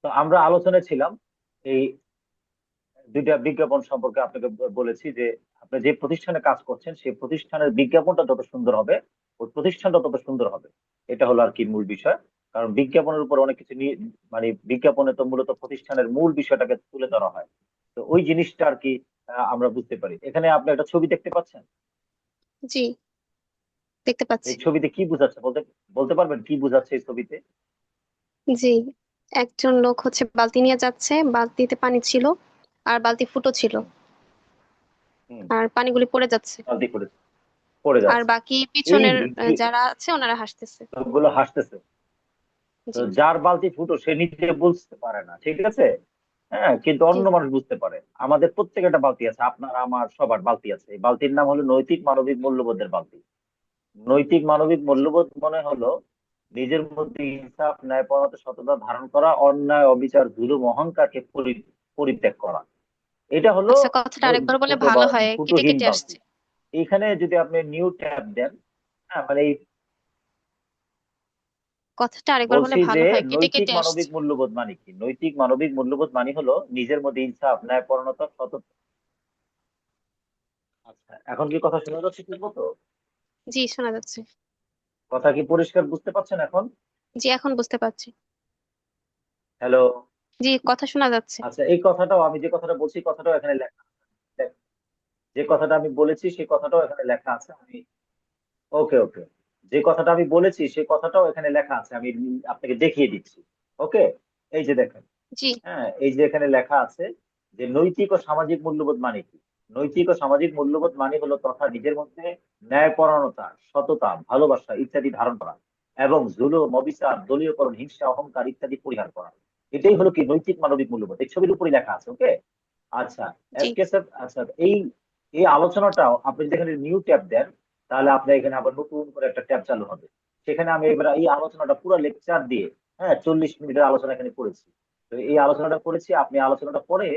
তো আমরা আলোচনায় ছিলাম এই দুইটা বিজ্ঞাপন সম্পর্কে। আপনাকে বলেছি যে আপনি যে প্রতিষ্ঠানে কাজ করছেন সেই প্রতিষ্ঠানের বিজ্ঞাপনটা যত সুন্দর হবে ওই প্রতিষ্ঠানটা তত সুন্দর হবে। এটা হলো আর কি মূল বিষয়। কারণ বিজ্ঞাপনের উপর অনেক কিছু নিয়ে, মানে বিজ্ঞাপনে তো মূলত প্রতিষ্ঠানের মূল বিষয়টাকে তুলে ধরা হয়। তো ওই জিনিসটা আর কি আমরা বুঝতে পারি। এখানে আপনি একটা ছবি দেখতে পাচ্ছেন। জি, দেখতে পাচ্ছি। এই ছবিতে কি বোঝাচ্ছে বলতে বলতে পারবেন কি বোঝাচ্ছে এই ছবিতে? জি, একজন লোক হচ্ছে বালতি নিয়ে যাচ্ছে, বালতিতে পানি ছিল আর বালতি ফুটো ছিল, হুম, হুম। আর পানিগুলি পড়ে যাচ্ছে। বালতি পড়ে আর যাচ্ছে। বাকি এই পিছনের ভিডিও যারা আছে ওনারা হাসতেছে। লোকগুলো হাসতেছে। তো জি, যার বালতি ফুটো সে নিজে বুঝতে পারে না, ঠিক আছে। হ্যাঁ, কিন্তু জি, অন্য মানুষ বুঝতে পারে। আমাদের প্রত্যেকের একটা বালতি আছে, আপনার আমার সবার বালতি আছে। এই বালতির নাম হলো নৈতিক মানবিক মূল্যবোধের বালতি। নৈতিক মানবিক মূল্যবোধ মনে হলো নিজের মধ্যে ইনসাফ, ন্যায়পরায়ণতা, সততা ধারণ করা, অন্যায়, অবিচার, জুলুম, অহংকারকে পরিত্যাগ করা। এটা হলো আচ্ছা, কথাটা আরেকবার বলে ফুটো ভালো হয়, কেটে ফুটোহীন কেটে বালতি। আসছে। এখানে যদি আপনি নিউ ট্যাব দেন, হ্যাঁ মানে এই কথাটা আরেকবার বলে বলছি যে ভালো হয়, কেটে নৈতিক কেটে মানবিক আসছে। মূল্যবোধ মানে কি? নৈতিক মানবিক মূল্যবোধ মানে হলো নিজের মধ্যে ইনসাফ, ন্যায়পরায়ণতা, সততা। আচ্ছা, এখন কি কথা শোনা যাচ্ছে ঠিক মতো? জি, শোনা যাচ্ছে। কথা কি পরিষ্কার বুঝতে পারছেন এখন? জি, এখন বুঝতে পারছি। হ্যালো। জি, কথা শোনা যাচ্ছে। আচ্ছা, এই কথাটাও আমি যে কথাটা বলছি কথাটাও এখানে লেখা আছে। যে কথাটা আমি বলেছি সেই কথাটাও এখানে লেখা আছে। আমি ওকে ওকে, যে কথাটা আমি বলেছি সেই কথাটাও এখানে লেখা আছে। আমি আপনাকে দেখিয়ে দিচ্ছি। ওকে, এই যে দেখেন। জি, হ্যাঁ, এই যে এখানে লেখা আছে যে নৈতিক ও সামাজিক মূল্যবোধ মানে কি। নৈতিক ও সামাজিক মূল্যবোধ মানে হলো তথা নিজের মধ্যে ন্যায়পরায়ণতা, সততা, ভালোবাসা ইত্যাদি ধারণ করা এবং জুলুম, অবিচার, দলীয়করণ, হিংসা, অহংকার ইত্যাদি পরিহার করা। এটাই হলো কি নৈতিক মানবিক মূল্যবোধ। এই ছবির উপরই লেখা আছে। ওকে। আচ্ছা, জি, এসকে স্যার, আচ্ছা এই এই আলোচনাটাও আপনি যদি এখানে নিউ ট্যাব দেন তাহলে আপনার এখানে আবার নতুন করে একটা ট্যাব চালু হবে। সেখানে আমি এবার এই আলোচনাটা পুরো লেকচার দিয়ে, হ্যাঁ 40 মিনিটের আলোচনা এখানে করেছি। তো এই আলোচনাটা করেছি, আপনি আলোচনাটা পরে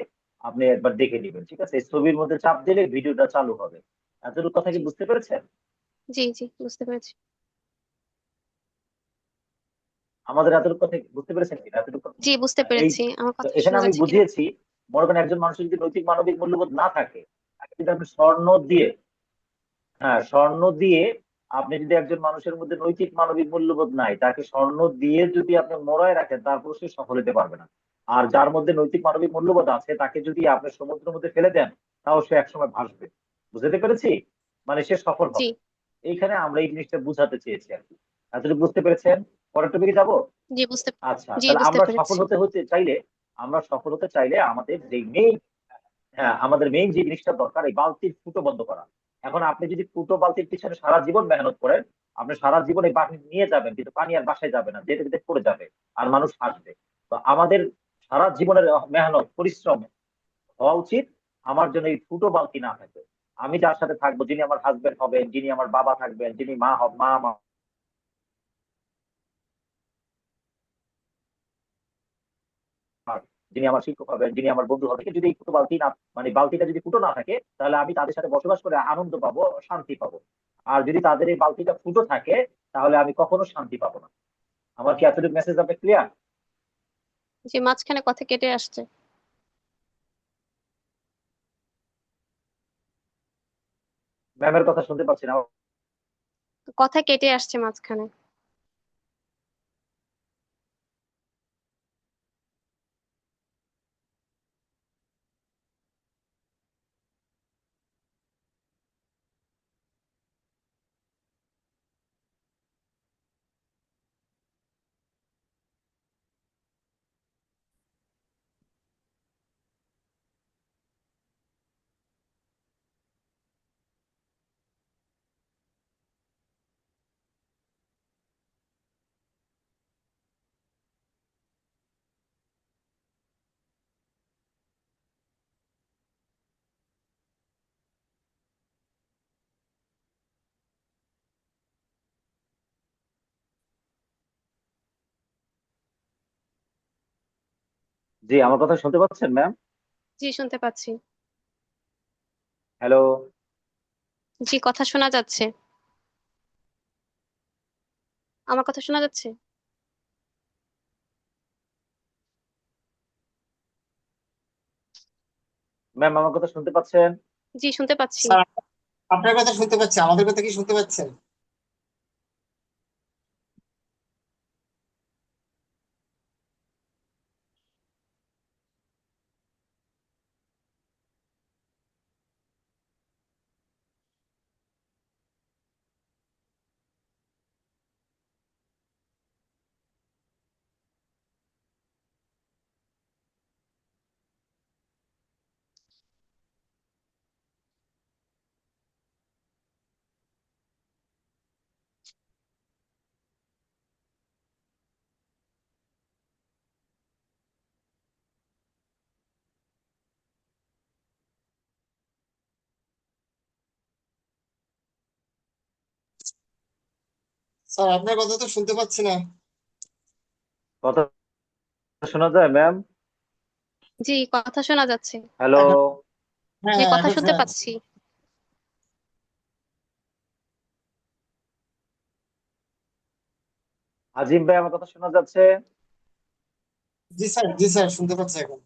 আপনি একবার দেখে নিবেন, ঠিক আছে। এই ছবির মধ্যে চাপ দিলে ভিডিওটা চালু হবে। এতটুকু কথা কি জি, বুঝতে পেরেছেন? জি, জি, বুঝতে পেরেছি। আমাদের এতটুকু কথা বুঝতে পেরেছেন কিনা এতটুকু কথা? জি, বুঝতে এই পেরেছি। আমার তো কথা এখানে শোনা আমি যাচ্ছে কিনা? বুঝিয়েছি। মনে করেন একজন মানুষের যদি নৈতিক মানবিক মূল্যবোধ না থাকে, তাকে যদি আপনি স্বর্ণ দিয়ে, হ্যাঁ স্বর্ণ দিয়ে, আপনি যদি একজন মানুষের মধ্যে নৈতিক মানবিক মূল্যবোধ নাই তাকে স্বর্ণ দিয়ে যদি আপনি মোড়ায় রাখেন তারপর সে সফল হতে পারবে না। আর যার মধ্যে নৈতিক মানবিক মূল্যবোধ আছে তাকে যদি আপনি সমুদ্রের মধ্যে ফেলে দেন তাও সে একসময় ভাসবে। বুঝতে পেরেছি? মানে সে সফল জি, হবে। এইখানে আমরা এই জিনিসটা বুঝাতে চেয়েছি আর কি। আসলে বুঝতে পেরেছেন? পরের টপিকে যাবো। জি, বুঝতে আচ্ছা, জি, তাহলে বুঝতে আমরা সফল পেরেছি। হতে হতে চাইলে, আমরা সফল হতে চাইলে আমাদের যে মেইন, হ্যাঁ আমাদের মেইন যে জিনিসটা দরকার এই বালতির ফুটো বন্ধ করা। এখন আপনি যদি ফুটো বালতির পিছনে সারা জীবন মেহনত করেন, আপনি সারা জীবন এই পানি নিয়ে যাবেন কিন্তু পানি আর বাসায় যাবে না, যেতে যেতে পড়ে যাবে আর মানুষ হাসবে। তো আমাদের সারা জীবনের মেহনত পরিশ্রম হওয়া উচিত আমার জন্য এই ফুটো বালতি না থাকে। আমি যার সাথে থাকবো, যিনি আমার হাজবেন্ড হবেন, যিনি আমার বাবা থাকবেন, যিনি মা যিনি আমার শিক্ষক হবেন, যিনি আমার বন্ধু হবে, যদি এই ফুটো বালতি না, মানে বালতিটা যদি ফুটো না থাকে তাহলে আমি তাদের সাথে বসবাস করে আনন্দ পাবো, শান্তি পাবো। আর যদি তাদের এই বালতিটা ফুটো থাকে তাহলে আমি কখনো শান্তি পাবো না। আমার কি এতটুকু মেসেজ আপনি ক্লিয়ার? যে মাঝখানে কথা কেটে আসছে। ম্যামের কথা শুনতে পাচ্ছি না। কথা কেটে আসছে মাঝখানে। জি, আমার কথা শুনতে পাচ্ছেন ম্যাম? জি, শুনতে পাচ্ছি। হ্যালো। জি, কথা শোনা যাচ্ছে। আমার কথা শোনা যাচ্ছে। ম্যাম আমার কথা শুনতে পাচ্ছেন? জি, শুনতে পাচ্ছি। স্যার, আপনার কথা শুনতে পাচ্ছি, আমাদের কথা কি শুনতে পাচ্ছেন? স্যার, আপনার কথা তো শুনতে পাচ্ছি না। কথা শোনা যায় ম্যাম? জি, কথা শোনা যাচ্ছে। হ্যালো? এখন হ্যাঁ জি, হ্যাঁ, কথা এখন শুনতে শোনা যাচ্ছে। পাচ্ছি। আজিম ভাই আমার কথা শোনা যাচ্ছে? জি স্যার, জি স্যার, শুনতে পাচ্ছি এখন।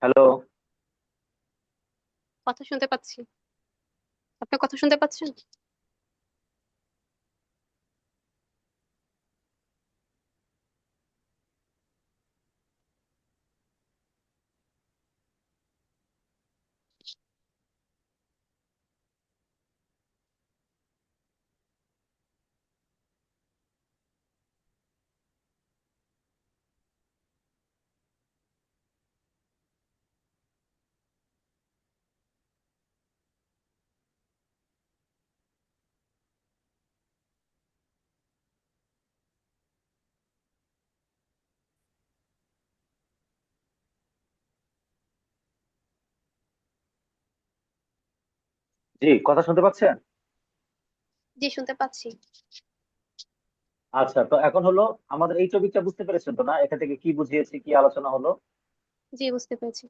হ্যালো? কথা শুনতে পাচ্ছি। আপনি কথা শুনতে পাচ্ছেন? জি, কথা শুনতে পাচ্ছেন? জি, শুনতে পাচ্ছি। আচ্ছা, তো এখন হলো আমাদের এই টপিকটা বুঝতে পেরেছেন তো না? এখান থেকে কি বুঝিয়েছি, কি আলোচনা হলো? জি, বুঝতে পেরেছি।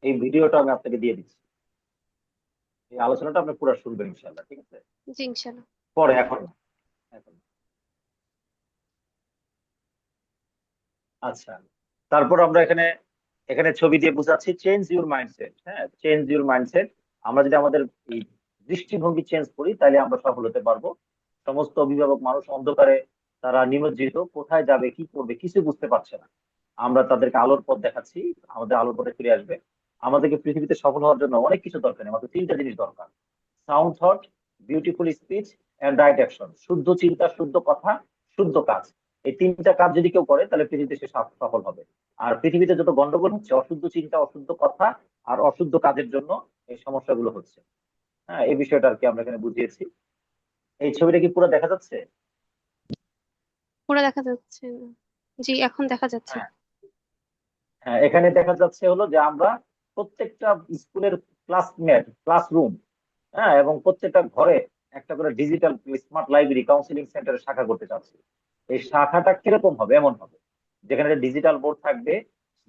এই ভিডিওটা আমি আপনাকে দিয়ে দিচ্ছি। এই আলোচনাটা আপনি পুরো শুনবেন ইনশাল্লাহ, ঠিক আছে? জি, ইনশাল্লাহ। পরে, এখন না, এখন। আচ্ছা, তারপর আমরা এখানে এখানে ছবি দিয়ে বোঝাচ্ছি চেঞ্জ ইউর মাইন্ডসেট। হ্যাঁ, চেঞ্জ ইউর মাইন্ডসেট। আমরা যদি আমাদের এই দৃষ্টিভঙ্গি চেঞ্জ করি তাহলে আমরা সফল হতে পারবো। সমস্ত অভিভাবক মানুষ অন্ধকারে, তারা নিমজ্জিত, কোথায় যাবে কি করবে কিছু বুঝতে পারছে না। আমরা তাদেরকে আলোর পথ দেখাচ্ছি, আমাদের আলোর পথে ফিরে আসবে। আমাদেরকে পৃথিবীতে সফল হওয়ার জন্য অনেক কিছু দরকার নেই, মাত্র তিনটা জিনিস দরকার: sound thought, beautiful speech and right action. শুদ্ধ চিন্তা, শুদ্ধ কথা, শুদ্ধ কাজ। এই তিনটা কাজ যদি কেউ করে তাহলে পৃথিবীতে সে সফল হবে। আর পৃথিবীতে যত গন্ডগোল হচ্ছে অশুদ্ধ চিন্তা, অশুদ্ধ কথা আর অশুদ্ধ কাজের জন্য এই সমস্যাগুলো হচ্ছে। হ্যাঁ, এই বিষয়টা আর কি আমরা এখানে বুঝিয়েছি। এই ছবিটা কি পুরো দেখা যাচ্ছে? পুরো দেখা যাচ্ছে না। জি, এখন দেখা যাচ্ছে। হ্যাঁ, হ্যাঁ, এখানে দেখা যাচ্ছে হলো যে আমরা প্রত্যেকটা স্কুলের ক্লাসমেট, ক্লাসরুম, হ্যাঁ, এবং প্রত্যেকটা ঘরে একটা করে ডিজিটাল স্মার্ট লাইব্রেরি কাউন্সিলিং সেন্টারের শাখা করতে চাচ্ছি। এই শাখাটা কিরকম হবে? এমন হবে যেখানে ডিজিটাল বোর্ড থাকবে,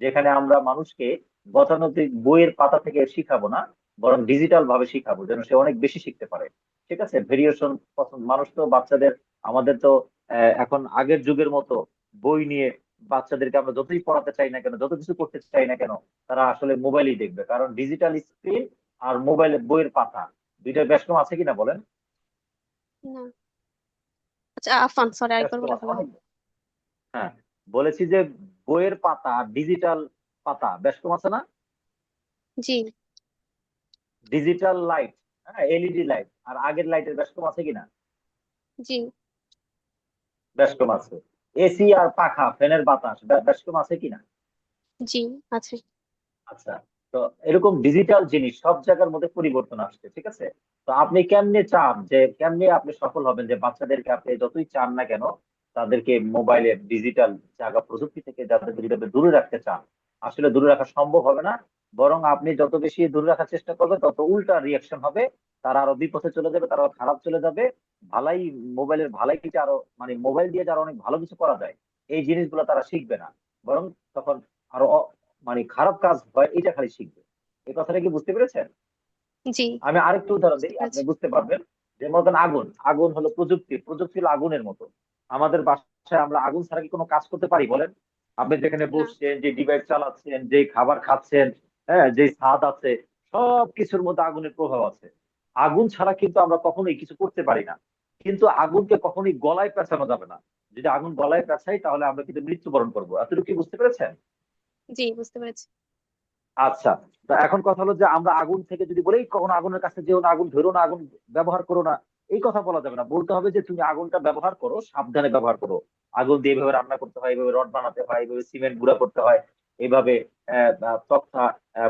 যেখানে আমরা মানুষকে গতানুগতিক বইয়ের পাতা থেকে শিখাবো না, বরং ডিজিটাল ভাবে শিখাবো যেন সে অনেক বেশি শিখতে পারে। ঠিক আছে? ভেরিয়েশন পছন্দ মানুষ তো, বাচ্চাদের, আমাদের তো এখন আগের যুগের মতো বই নিয়ে বাচ্চাদেরকে আমরা যতই পড়াতে চাই না কেন, যত কিছু করতে চাই না কেন, তারা আসলে মোবাইলই দেখবে। কারণ ডিজিটাল স্ক্রিন আর মোবাইলে বইয়ের পাতা, দুইটার ব্যস্তম আছে কিনা বলেন? না। আচ্ছা, আফান, সরি, আরেকবার ব্যস্তম বলে আছে ফেলাম। অনেক। হ্যাঁ, বলেছি যে বইয়ের পাতা আর ডিজিটাল পাতা ব্যস্তম আছে না? জি। ডিজিটাল লাইট, হ্যাঁ, এলইডি লাইট আর আগের লাইটের ব্যস্তম আছে কিনা? জি। ব্যস্তম আছে। এসি আর পাখা, ফ্যানের বাতাস ব্যস্তম আছে কিনা? জি, আছে। আচ্ছা, তো এরকম ডিজিটাল জিনিস সব জায়গার মধ্যে পরিবর্তন আসছে, ঠিক আছে? তো আপনি কেমনে চান যে কেমনে আপনি সফল হবেন, যে বাচ্চাদেরকে আপনি যতই চান না কেন তাদেরকে মোবাইলের ডিজিটাল জায়গা প্রযুক্তি থেকে যাদেরকে যদি আপনি দূরে রাখতে চান, আসলে দূরে রাখা সম্ভব হবে না। বরং আপনি যত বেশি দূরে রাখার চেষ্টা করবেন তত উল্টা রিয়াকশন হবে। তারা আরো বিপথে চলে যাবে, তারা আরো খারাপ চলে যাবে। ভালাই, মোবাইলের ভালাই কিছু আরো, মানে মোবাইল দিয়ে যারা অনেক ভালো কিছু করা যায় এই জিনিসগুলো তারা শিখবে না। বরং তখন আরো মানে খারাপ কাজ হয় এটা খালি শিখবে। এই কথাটা কি বুঝতে পেরেছেন? জি, আমি আরেকটু উদাহরণ বুঝতে দিই, আপনি পেরেছি। বুঝতে পারবেন। যে মতন আগুন, আগুন হলো প্রযুক্তি, প্রযুক্তি হলো আগুনের মতো। আমাদের বাসায় আমরা আগুন ছাড়া কি কোনো কাজ করতে পারি বলেন? আপনি যেখানে না। বসছেন, যে ডিভাইস চালাচ্ছেন, যে খাবার খাচ্ছেন, হ্যাঁ, যে স্বাদ আছে, সব কিছুর মধ্যে আগুনের প্রভাব আছে। আগুন ছাড়া কিন্তু আমরা কখনোই কিছু করতে পারি না। কিন্তু আগুনকে কখনোই গলায় পেঁচানো যাবে না। যদি আগুন গলায় পেঁচাই তাহলে আমরা কিন্তু মৃত্যুবরণ করবো। এতটুকু কি বুঝতে পেরেছেন? জি, বুঝতে পেরেছি। আচ্ছা, তা এখন কথা হলো যে আমরা আগুন থেকে যদি বলি কখনো আগুনের কাছে যেও না, আগুন ধরো না, আগুন ব্যবহার করো না, এই কথা বলা যাবে না। বলতে হবে যে তুমি আগুনটা ব্যবহার করো, সাবধানে ব্যবহার করো। আগুন দিয়ে এভাবে রান্না করতে হয়, এইভাবে রড বানাতে হয়, এইভাবে সিমেন্ট গুঁড়া করতে হয়, এইভাবে তক্তা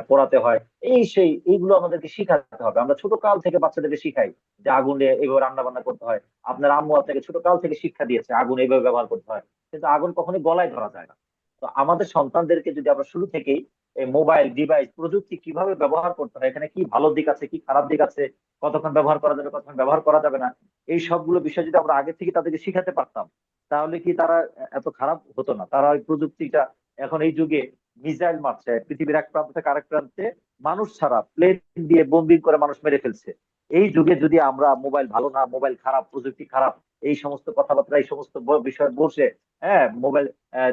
পোড়াতে হয়। এই সেই এইগুলো আমাদেরকে শিখাতে হবে। আমরা ছোট কাল থেকে বাচ্চাদেরকে শিখাই যে আগুনে এইভাবে রান্না বান্না করতে হয়। আপনার আম্মু আপনাকে ছোট কাল থেকে শিক্ষা দিয়েছে আগুন এইভাবে ব্যবহার করতে হয়। কিন্তু আগুন কখনোই গলায় ধরা যায় না। তো আমাদের সন্তানদেরকে যদি আমরা শুরু থেকেই এই মোবাইল ডিভাইস প্রযুক্তি কিভাবে ব্যবহার করতে হয়, এখানে কি ভালো দিক আছে, কি খারাপ দিক আছে, কতক্ষণ ব্যবহার করা যাবে, কতক্ষণ ব্যবহার করা যাবে না, এই সবগুলো বিষয় যদি আমরা আগে থেকে তাদেরকে শিখাতে পারতাম, তাহলে কি তারা এত খারাপ হতো না। তারা ওই প্রযুক্তিটা, এখন এই যুগে মিসাইল মারছে পৃথিবীর এক প্রান্ত থেকে আরেক প্রান্তে, মানুষ ছাড়া প্লেন দিয়ে বোম্বিং করে মানুষ মেরে ফেলছে। এই যুগে যদি আমরা মোবাইল ভালো না, মোবাইল খারাপ, প্রযুক্তি খারাপ, এই সমস্ত কথাবার্তা, এই সমস্ত বিষয় বসে, হ্যাঁ, মোবাইল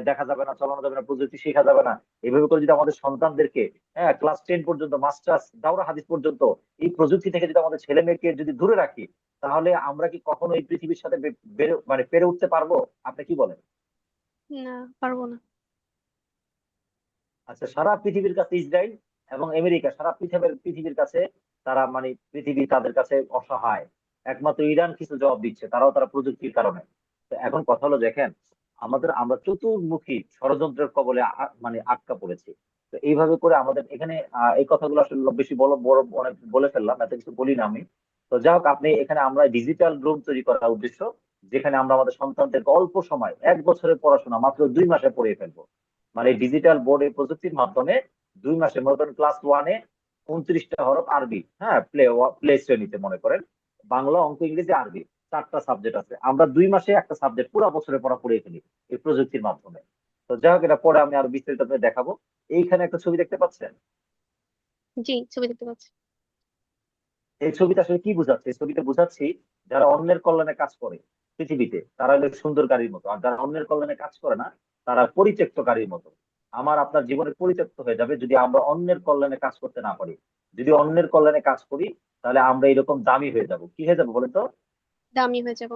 দেখা যাবে না, চালানো যাবে না, প্রযুক্তি শেখা যাবে না, এভাবে করে যদি আমাদের সন্তানদেরকে, হ্যাঁ, ক্লাস 10 পর্যন্ত, মাস্টার্স দাওরা হাদিস পর্যন্ত এই প্রযুক্তি থেকে যদি আমাদের ছেলে মেয়েকে যদি দূরে রাখি, তাহলে আমরা কি কখনো এই পৃথিবীর সাথে মানে পেরে উঠতে পারবো? আপনি কি বলেন? না, পারবো না। আচ্ছা, সারা পৃথিবীর কাছে ইসরায়েল এবং আমেরিকা, সারা পৃথিবীর কাছে তারা, মানে পৃথিবী তাদের কাছে অসহায়। একমাত্র ইরান কিছু জবাব দিচ্ছে, তারা প্রযুক্তির কারণে। তো এখন কথা হলো দেখেন, আমরা চতুর্মুখী ষড়যন্ত্রের কবলে মানে আটকা পড়েছি। তো এইভাবে করে আমাদের এখানে এই কথাগুলো আসলে বেশি বড় বড় অনেক বলে ফেললাম, এত কিছু বলি না আমি। তো যাই হোক, আপনি এখানে আমরা ডিজিটাল রুম তৈরি করার উদ্দেশ্য, যেখানে আমরা আমাদের সন্তানদেরকে অল্প সময়, 1 বছরের পড়াশোনা মাত্র 2 মাসে পড়িয়ে ফেলবো। মানে ডিজিটাল বোর্ডে প্রযুক্তির মাধ্যমে 2 মাসের মতন ক্লাস ওয়ানে 29টা হরফ আরবি, হ্যাঁ, প্লে প্লে শ্রেণীতে মনে করেন, বাংলা, অঙ্ক, ইংরেজি, আরবি, 4টা সাবজেক্ট আছে। আমরা 2 মাসে একটা সাবজেক্ট পুরো বছরের পড়া পড়িয়ে ফেলি এই প্রযুক্তির মাধ্যমে। তো যাই হোক, এটা পরে আমি আরো বিস্তারিত আপনাদের দেখাবো। এইখানে একটা ছবি দেখতে পাচ্ছেন। জি, ছবি দেখতে পাচ্ছি। এই ছবিটা আসলে কি বোঝাচ্ছে? এই ছবিটা বোঝাচ্ছি যারা অন্যের কল্যাণে কাজ করে পৃথিবীতে, তারা হলো সুন্দর গাড়ির মতো। আর যারা অন্যের কল্যাণে কাজ করে না, তারা পরিত্যক্ত গাড়ির মতো। আমার আপনার জীবনে পরিত্যক্ত হয়ে যাবে যদি আমরা অন্যের কল্যাণে কাজ করতে না পারি। যদি অন্যের কল্যাণে কাজ করি, তাহলে আমরা এরকম দামি হয়ে যাব। কি হয়ে যাবো বলেন তো? দামি হয়ে যাব।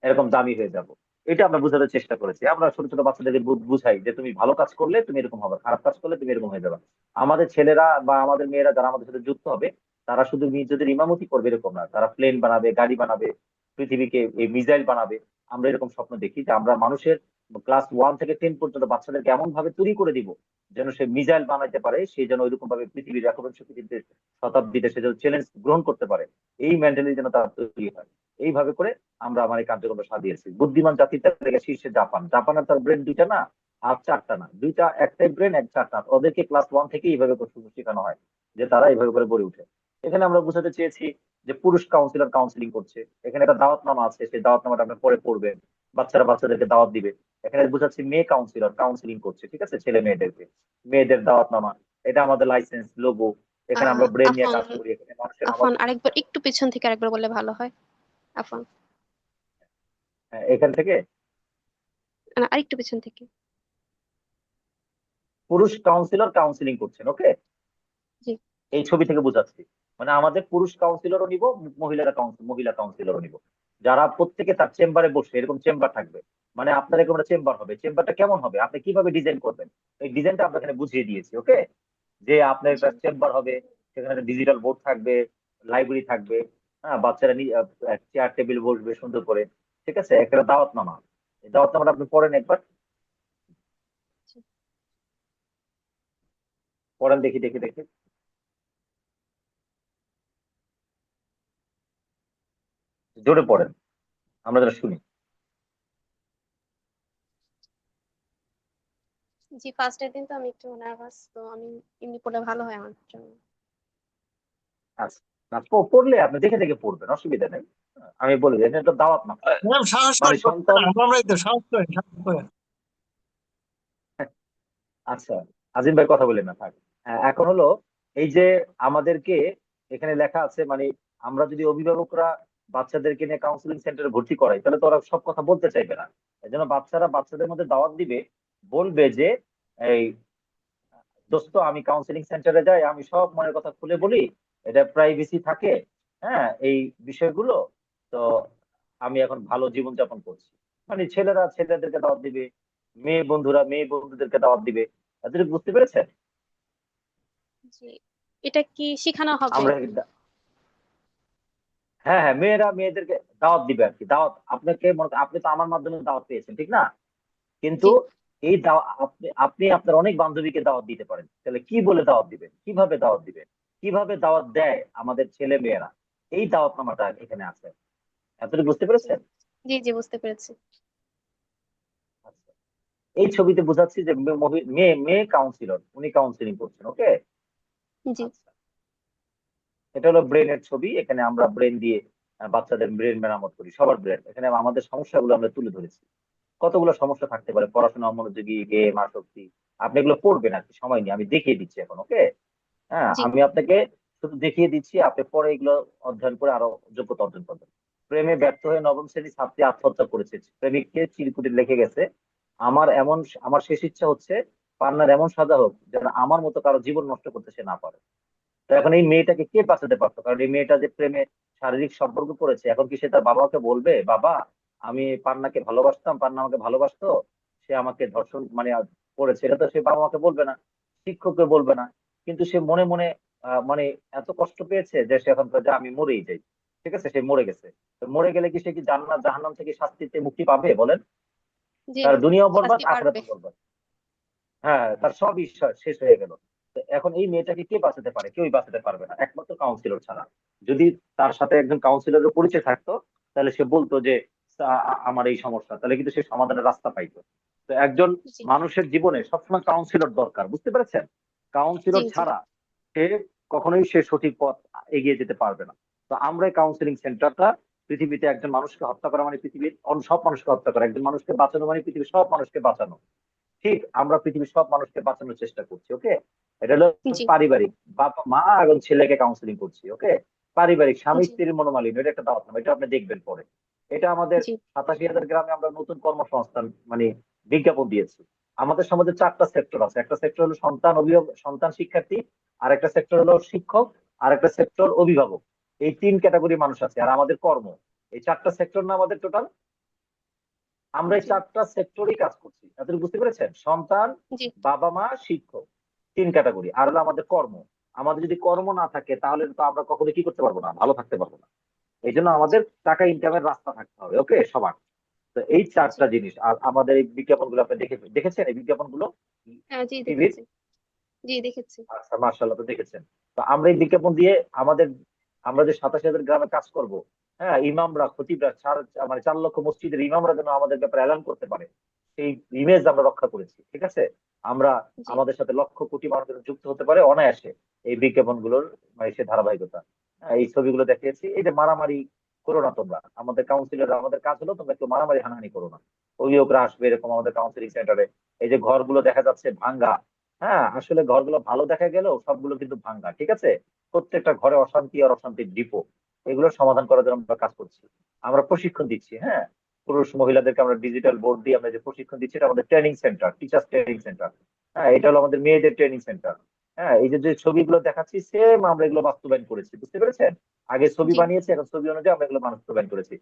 এরকম দামি হয়ে যাব। এটা আমরা বোঝাতে চেষ্টা করেছি। আমরা ছোট ছোট বাচ্চাদেরকে বুঝাই যে তুমি ভালো কাজ করলে তুমি এরকম হবে, খারাপ কাজ করলে তুমি এরকম হয়ে যাবে। আমাদের ছেলেরা বা আমাদের মেয়েরা যারা আমাদের সাথে যুক্ত হবে, তারা শুধু নিজেদের ইমামতি করবে এরকম না, তারা প্লেন বানাবে, গাড়ি বানাবে, পৃথিবীকে এই মিসাইল বানাবে। আমরা এরকম স্বপ্ন দেখি যে আমরা মানুষের ক্লাস 1 থেকে 10 পর্যন্ত বাচ্চাদেরকে এমন ভাবে তৈরি করে দিব যেন সে মিসাইল বানাইতে পারে, সে যেন ওইরকম ভাবে পৃথিবীর একবিংশ শতাব্দীতে সে যেন চ্যালেঞ্জ গ্রহণ করতে পারে। এই মেন্টালিটি যেন তার তৈরি হয়। এইভাবে করে আমরা আমার এই কার্যক্রম সাজিয়েছি। বুদ্ধিমান জাতির তালিকা শীর্ষে জাপান। জাপানের তার ব্রেন দুইটা না, হাত চারটা না, দুইটা, একটাই ব্রেন, এক চারটা হাত। ওদেরকে ক্লাস 1 থেকে এইভাবে করে শেখানো হয় যে তারা এইভাবে করে গড়ে উঠে। এখানে আমরা বোঝাতে চেয়েছি যে পুরুষ কাউন্সিলর কাউন্সিলিং করছে, এখানে একটা দাওয়াতনামা আছে, সেই দাওয়াতনামাটা আপনি পরে পড়বেন, বাচ্চারা বাচ্চাদেরকে দাওয়াত দিবে। এখানে বোঝাচ্ছি মেয়ে কাউন্সিলর কাউন্সিলিং করছে, ঠিক আছে, ছেলে মেয়েদেরকে, মেয়েদের দাওয়াতনামা। এটা আমাদের লাইসেন্স লোগো। এখানে আমরা ব্রেন নিয়ে আফান, কাজ করি, এখানে মানুষের আফান আরেকবার একটু পিছন থেকে আরেকবার বললে ভালো হয়। আফান, এখান থেকে না, আরেকটু পিছন থেকে। পুরুষ কাউন্সিলর কাউন্সিলিং করছেন, ওকে? জি। এই ছবি থেকে বোঝাচ্ছি। মানে আমাদের পুরুষ কাউন্সিলরও নিব, মহিলা কাউন্সিলরও নিব, যারা প্রত্যেকে তার চেম্বারে বসে, এরকম চেম্বার থাকবে। মানে আপনার এরকম একটা চেম্বার হবে, চেম্বারটা কেমন হবে, আপনি কিভাবে ডিজাইন করবেন, এই ডিজাইনটা আপনাকে এখানে বুঝিয়ে দিয়েছি, ওকে? যে আপনার জি। একটা চেম্বার হবে, সেখানে একটা ডিজিটাল বোর্ড থাকবে, লাইব্রেরি থাকবে, হ্যাঁ, বাচ্চারা চেয়ার টেবিল বসবে সুন্দর করে, ঠিক আছে, একটা দাওয়াতনামা। এই দাওয়াতনামাটা আপনি পড়েন একবার, জি। পড়েন দেখি, দেখি দেখি, জোরে পড়েন, আমরা যেটা শুনি। জি, ফার্স্টের দিন তো আমি একটু নার্ভাস, তো আমি এমনি পড়লে ভালো হয় আমার জন্য। আচ্ছা, না পড়লে আপনি দেখে দেখে পড়বেন, অসুবিধা নেই। আমি বলি যে এটা দাওয়াত না, ম্যাম সাহস মানে করে করতে সন্তান। না, আমরাই তো সাহস করেন, সাহস করেন। আচ্ছা, আজিম ভাই কথা বলেন না, থাক। এখন হলো এই যে আমাদেরকে এখানে লেখা আছে, মানে আমরা যদি অভিভাবকরা বাচ্চাদেরকে নিয়ে কাউন্সিলিং সেন্টারে ভর্তি করাই, তাহলে তো ওরা সব কথা বলতে চাইবে না। এই জন্য বাচ্চারা বাচ্চাদের মধ্যে দাওয়াত দিবে, বলবে যে এই দোস্ত আমি কাউন্সিলিং সেন্টারে যাই, আমি সব মনের কথা খুলে বলি, এটা প্রাইভেসি থাকে, হ্যাঁ এই বিষয়গুলো। তো আমি এখন ভালো জীবনযাপন করছি, মানে ছেলেরা ছেলেদেরকে দাওয়াত দিবে, মেয়ে বন্ধুরা মেয়ে বন্ধুদেরকে দাওয়াত দিবে। তাদের বুঝতে পেরেছেন? জি, এটা কি শেখানো হবে? আমরা হ্যাঁ হ্যাঁ, মেয়েরা মেয়েদেরকে দাওয়াত দিবে আর কি। দাওয়াত আপনাকে আপনি তো আমার মাধ্যমে দাওয়াত পেয়েছেন, ঠিক না? কিন্তু জি এই আপনি আপনি আপনার অনেক বান্ধবীকে দাওয়াত দিতে পারেন। তাহলে কি বলে দাওয়াত দিবেন, কিভাবে দাওয়াত দিবেন, কিভাবে দাওয়াত দেয় আমাদের ছেলে মেয়েরা, এই দাওয়াতনামাটা এখানে আছে। এতটুকু বুঝতে জি পেরেছেন? জি জি, বুঝতে পেরেছি। আচ্ছা, এই ছবিতে বোঝাচ্ছি যে মেয়ে মেয়ে কাউন্সিলর, উনি কাউন্সিলিং করছেন, ওকে। জি আচ্ছা, এটা হলো ব্রেনের ছবি। এখানে আমরা ব্রেন দিয়ে বাচ্চাদের ব্রেন মেরামত করি, সবার ব্রেন। এখানে আমাদের সমস্যাগুলো আমরা তুলে ধরেছি। কতগুলো সমস্যা থাকতে পারে, পড়াশোনা অমনোযোগী, গেম আসক্তি। আপনি এগুলো পড়বেন আর কি, সময় নিয়ে আমি দেখিয়ে দিচ্ছি এখন, ওকে। হ্যাঁ, জি আমি আপনাকে শুধু দেখিয়ে দিচ্ছি, আপনি পরে এগুলো অধ্যয়ন করে আরো যোগ্যতা অর্জন করবেন। প্রেমে ব্যর্থ হয়ে নবম শ্রেণীর ছাত্রী আত্মহত্যা করেছে, প্রেমিককে চিরকুটে লিখে গেছে, আমার এমন আমার শেষ ইচ্ছা হচ্ছে পান্নার এমন সাজা হোক যেন আমার মতো কারো জীবন নষ্ট করতে সে না পারে। তো এখন এই মেয়েটাকে কে বাঁচাতে পারতো? কারণ এই মেয়েটা যে প্রেমে শারীরিক সম্পর্ক করেছে, এখন কি সে তার বাবাকে বলবে, বাবা আমি পান্নাকে ভালোবাসতাম, পান্না আমাকে ভালোবাসতো, সে আমাকে ধর্ষণ মানে করেছে? এটা তো সে বাবা মাকে বলবে না, শিক্ষককে বলবে না। কিন্তু সে মনে মনে মানে এত কষ্ট পেয়েছে যে সে এখন বলে যে আমি মরেই যাই। ঠিক আছে, সে মরে গেছে। তো মরে গেলে কি সে কি জান্নাত জাহান্নাম থেকে শাস্তিতে মুক্তি পাবে বলেন? জি, তার দুনিয়াও বরবাদ, শাস্তি পারবে। আখিরাতও বরবাদ। হ্যাঁ, তার সব ঈশ্বর শেষ হয়ে গেল। তো এখন এই মেয়েটাকে কে বাঁচাতে পারে? কেউই বাঁচাতে পারবে না, একমাত্র কাউন্সিলর ছাড়া। যদি তার সাথে একজন কাউন্সিলরের পরিচয় থাকতো, তাহলে সে বলতো যে আমার এই সমস্যা, তাহলে কিন্তু সে সমাধানের রাস্তা পাইতো। তো একজন জি মানুষের জীবনে সবসময় কাউন্সিলর দরকার, বুঝতে পেরেছেন? জি কাউন্সিলর জি ছাড়া সে কখনোই সে সঠিক পথ এগিয়ে যেতে পারবে না। তো আমরা এই কাউন্সিলিং সেন্টারটা, পৃথিবীতে একজন মানুষকে হত্যা করা মানে পৃথিবীর সব মানুষকে হত্যা করা, একজন মানুষকে বাঁচানো মানে পৃথিবীর সব মানুষকে বাঁচানো। ঠিক, আমরা পৃথিবীর সব মানুষকে বাঁচানোর চেষ্টা করছি, ওকে। এটা হলো জি পারিবারিক, বাবা মা এবং ছেলেকে কাউন্সিলিং করছি, ওকে। পারিবারিক স্বামী জি স্ত্রীর মনোমালিন্য, এটা একটা দাওয়াত নামা, এটা আপনি দেখবেন পরে। এটা আমাদের জি 87,000 গ্রামে আমরা নতুন কর্মসংস্থান মানে বিজ্ঞাপন দিয়েছি। আমাদের সমাজে 4টা সেক্টর আছে। একটা সেক্টর হলো সন্তান অভিভাবক, সন্তান শিক্ষার্থী, আর একটা সেক্টর হলো শিক্ষক, আর একটা সেক্টর অভিভাবক। এই 3 ক্যাটাগরি মানুষ আছে, আর আমাদের কর্ম। এই 4টা সেক্টর না আমাদের টোটাল? আমরা এই জি 4টা সেক্টরেই কাজ করছি, এতটুকু বুঝতে পেরেছেন? সন্তান, জি বাবা মা, শিক্ষক, 3 ক্যাটাগরি। আর হলো আমাদের কর্ম। আমাদের যদি কর্ম না থাকে, তাহলে তো আমরা কখনো কি করতে পারবো না, ভালো থাকতে পারবো না। এই জন্য আমাদের টাকা ইনকামের রাস্তা থাকতে হবে, ওকে, সবার। তো এই জি 4টা জিনিস। আর আমাদের এই বিজ্ঞাপনগুলো আপনি দেখেছেন এই বিজ্ঞাপনগুলো হ্যাঁ, জি টিভির? দেখেছি। জি দেখেছি। আচ্ছা, মার্শাল্লাহ, তো দেখেছেন। তো আমরা এই বিজ্ঞাপন দিয়ে আমাদের, আমরা যে 87,000 গ্রামে কাজ করব, হ্যাঁ, ইমামরা খতিবরা মানে 4 লক্ষ মসজিদের ইমামরা যেন আমাদের ব্যাপারে এলান করতে পারে, সেই ইমেজ আমরা রক্ষা করেছি, ঠিক আছে। আমরা জি আমাদের সাথে লক্ষ কোটি মানুষ যেন যুক্ত হতে পারে অনায়াসে, এই বিজ্ঞাপনগুলোর মানে সে ধারাবাহিকতা। হ্যাঁ, এই ছবিগুলো দেখিয়েছি। এই যে মারামারি করো না তোমরা, আমাদের কাউন্সিলর, আমাদের কাজ হলো তোমরা একটু মারামারি হানাহানি করো না। অভিযোগরা আসবে এরকম আমাদের কাউন্সিলিং সেন্টারে। এই যে ঘরগুলো দেখা যাচ্ছে ভাঙ্গা, হ্যাঁ, আসলে ঘরগুলো ভালো দেখা গেলেও সবগুলো কিন্তু ভাঙ্গা, ঠিক আছে। প্রত্যেকটা ঘরে অশান্তি আর অশান্তির ডিপো। এগুলো সমাধান করার জন্য আমরা কাজ করছি। আমরা প্রশিক্ষণ দিচ্ছি, হ্যাঁ। পুরুষ মহিলাদেরকে আমরা ডিজিটাল বোর্ড দিয়ে আমরা যে প্রশিক্ষণ দিচ্ছি, এটা আমাদের training centre, teachers training centre. হ্যাঁ, এটা হলো আমাদের মেয়েদের ট্রেনিং সেন্টার। হ্যাঁ, এই যে যে ছবিগুলো দেখাচ্ছি, সেম আমরা এগুলো বাস্তবায়ন করেছি, বুঝতে পেরেছেন? আগে ছবি জি বানিয়েছি, এখন ছবি অনুযায়ী আমরা এগুলো বাস্তবায়ন করেছি।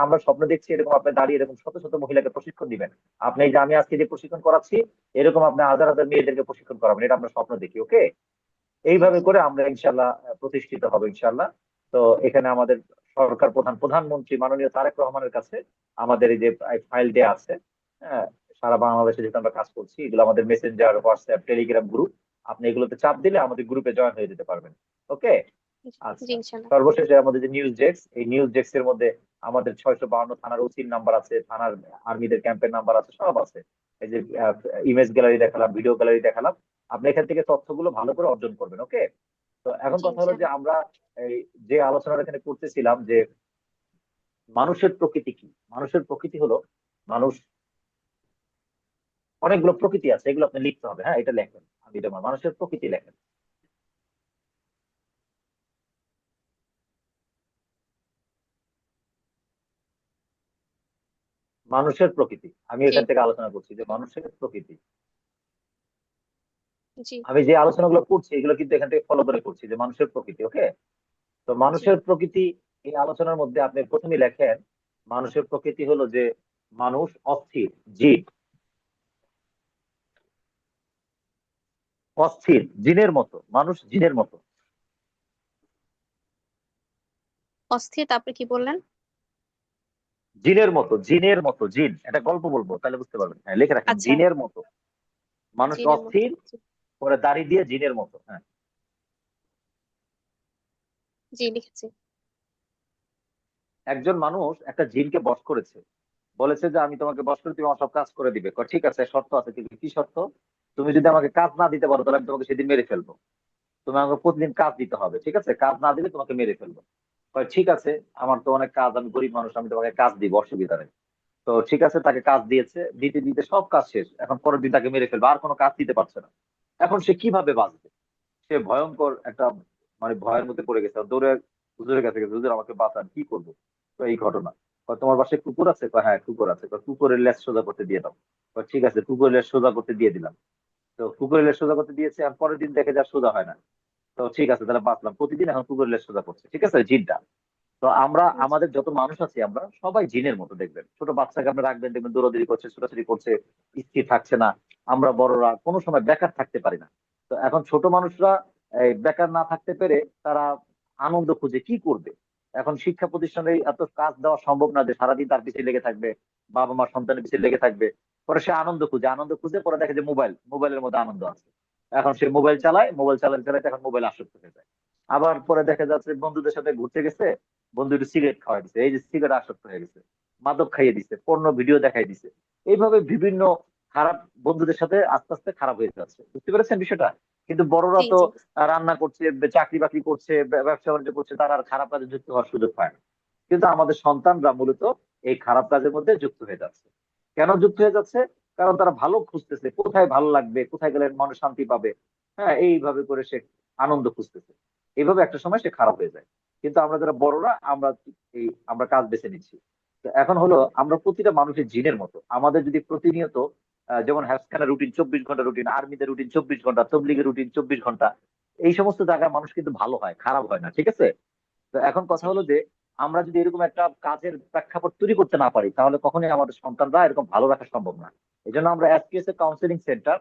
আমরা স্বপ্ন দেখছি এরকম আপনি দাঁড়িয়ে এরকম শত শত মহিলাকে প্রশিক্ষণ দিবেন। আপনি এই যে আমি আজকে যে প্রশিক্ষণ করাচ্ছি, এরকম আপনি হাজার হাজার মেয়েদেরকে প্রশিক্ষণ করাবেন, এটা আমরা স্বপ্ন দেখি, ওকে। এইভাবে জি করে আমরা ইনশাল্লাহ প্রতিষ্ঠিত হবো, ইনশাল্লাহ। তো এখানে আমাদের সরকার প্রধানমন্ত্রী মাননীয় তারেক রহমানের কাছে আমাদের এই যে ফাইল দেয়া আছে, হ্যাঁ। সারা বাংলাদেশে যেহেতু আমরা কাজ করছি, এগুলো আমাদের মেসেঞ্জার, হোয়াটসঅ্যাপ, টেলিগ্রাম গ্রুপ। আপনি এগুলোতে চাপ দিলে আমাদের গ্রুপে জয়েন হয়ে যেতে পারবেন, ওকে। জি আচ্ছা, ইনশাল্লাহ। সর্বশেষে আমাদের যে নিউজ ডেস্ক, এই নিউজ ডেস্ক এর মধ্যে আমাদের 652 থানার ওসির নাম্বার আছে, থানার আর্মিদের ক্যাম্পের নাম্বার আছে, সব আছে। এই যে ইমেজ গ্যালারি দেখালাম, ভিডিও গ্যালারি দেখালাম, আপনি এখান থেকে তথ্যগুলো ভালো করে অর্জন করবেন। ওকে, তো এখন জি কথা হলো স্যার। যে আমরা এই যে আলোচনাটা এখানে করতেছিলাম যে মানুষের প্রকৃতি কি। মানুষের প্রকৃতি হলো, মানুষ অনেকগুলো প্রকৃতি আছে, এগুলো আপনি লিখতে হবে। হ্যাঁ, এটা লেখেন, আমি এটা মানুষের প্রকৃতি লেখেন। মানুষের প্রকৃতি আমি জি এখান থেকে আলোচনা করছি যে মানুষের প্রকৃতি। জি আমি যে আলোচনাগুলো করছি এগুলো কিন্তু এখান থেকে ফলো করে করছি যে মানুষের প্রকৃতি। ওকে, তো জি। মানুষের প্রকৃতি এই আলোচনার মধ্যে আপনি প্রথমেই লেখেন মানুষের প্রকৃতি হলো যে মানুষ অস্থির জীব, অস্থির জিনের মতো, মানুষ জিনের মতো। অস্থির, তারপরে কি বললেন? জিনের মতো, জিনের মতো, জিন, একটা গল্প বলবো তাহলে বুঝতে পারবেন। হ্যাঁ, লিখে রাখেন আচ্ছা। জিনের মতো। মানুষ জিনের মতো। অস্থির, জি। পরে দাড়ি দিয়ে জিনের মতো। হ্যাঁ, জি, লিখেছি। একজন মানুষ একটা জিনকে বশ করেছে, বলেছে যে আমি তোমাকে বশ করে, তুমি আমার সব কাজ করে দিবে। কয়, ঠিক আছে, শর্ত আছে। কিন্তু কি শর্ত? তুমি যদি আমাকে কাজ না দিতে পারো তাহলে আমি তোমাকে সেদিন মেরে ফেলবো। তুমি আমাকে প্রতিদিন কাজ দিতে হবে, ঠিক আছে? কাজ না দিলে তোমাকে মেরে ফেলবো। কয়, ঠিক আছে, আমার তো অনেক কাজ, আমি গরিব মানুষ, আমি তোমাকে কাজ দিব, অসুবিধা নেই। তো ঠিক আছে, তাকে কাজ দিয়েছে, দিতে দিতে সব কাজ শেষ, এখন পরের দিন তাকে মেরে ফেলবে, আর কোনো কাজ দিতে পারছে না। এখন সে কিভাবে বাঁচবে? সে ভয়ঙ্কর একটা ভয়ের মধ্যে পড়ে গেছে, দৌড়ে হুজুরের কাছে গেছে, হুজুর আমাকে বাঁচান, কি করবো? তো এই ঘটনা। কয়, তোমার বাসায় কুকুর আছে? কয়, হ্যাঁ কুকুর আছে। কয়, কুকুরের লেজ সোজা করতে দিয়ে দাও। কয়, ঠিক আছে, কুকুরের লেজ সোজা করতে দিয়ে দিলাম। তো কুকুরের লেজ সোজা করতে দিয়েছে, আর পরের দিন দেখে যা সোজা হয় না। তো ঠিক আছে, তাহলে বাঁচলাম, প্রতিদিন এখন কুকুরের লেজ সোজা করছে, ঠিক আছে, জিনটা। তো আমরা জি আমাদের যত মানুষ আছি আমরা সবাই জিনের মতো। দেখবেন ছোট বাচ্চাকে আপনি রাখবেন, দেখবেন দৌড়াদৌড়ি করছে, ছোটাছুটি করছে, স্থির থাকছে না। আমরা বড়রা কোনো সময় বেকার থাকতে পারি না। তো এখন ছোট মানুষরা এই বেকার না থাকতে পেরে তারা আনন্দ খুঁজে কি করবে। এখন শিক্ষা প্রতিষ্ঠানে এত কাজ দেওয়া সম্ভব না যে সারাদিন তার পিছিয়ে লেগে থাকবে, বাবা মা সন্তানের পিছিয়ে লেগে থাকবে। পরে সে আনন্দ খুঁজে, আনন্দ খুঁজে পরে দেখে যে মোবাইলের মধ্যে আনন্দ আছে। এখন সে মোবাইল জি চালায়, মোবাইল চালাতে চালাতে এখন মোবাইল আসক্ত হয়ে যায়। আবার পরে দেখা যাচ্ছে বন্ধুদের সাথে ঘুরতে গেছে, বন্ধু একটু সিগারেট খাওয়াই দিছে, এই যে সিগারেট আসক্ত হয়ে গেছে। মাদক খাইয়ে দিছে, পর্নো ভিডিও দেখাই দিছে। এইভাবে বিভিন্ন খারাপ বন্ধুদের সাথে আস্তে আস্তে খারাপ হয়ে যাচ্ছে। বুঝতে পেরেছেন বিষয়টা? কিন্তু বড়রা জি তো জি রান্না করছে, চাকরি বাকরি করছে, ব্যবসা বাণিজ্য করছে, তারা আর খারাপ কাজে যুক্ত হওয়ার সুযোগ পায় না। কিন্তু আমাদের সন্তানরা মূলত এই খারাপ কাজের মধ্যে যুক্ত হয়ে যাচ্ছে। কেন যুক্ত হয়ে যাচ্ছে? কারণ তারা ভালো খুঁজতেছে, কোথায় ভালো লাগবে, কোথায় গেলে মানুষ শান্তি পাবে। হ্যাঁ, এইভাবে করে সে আনন্দ খুঁজতেছে। এইভাবে একটা সময় সে খারাপ হয়ে যায়। কিন্তু আমরা যারা বড়রা আমরা কাজ বেছে নিচ্ছি। তো এখন হলো, আমরা প্রতিটা মানুষের জিনের মতো, আমাদের যদি প্রতিনিয়ত যেমন হ্যাফখানের রুটিন 24 ঘন্টা রুটিন, আর্মিদের রুটিন 24 ঘন্টা, তবলিগের রুটিন 24 ঘন্টা, এই সমস্ত জায়গায় মানুষ কিন্তু ভালো হয়, খারাপ হয় না, ঠিক আছে? তো এখন কথা জি হলো যে আমরা যদি এরকম একটা কাজের প্রেক্ষাপট তৈরি করতে না পারি তাহলে কখনোই আমাদের সন্তানরা এরকম ভালো রাখা সম্ভব না। এই জন্য আমরা এসপিএস এর কাউন্সিলিং সেন্টার,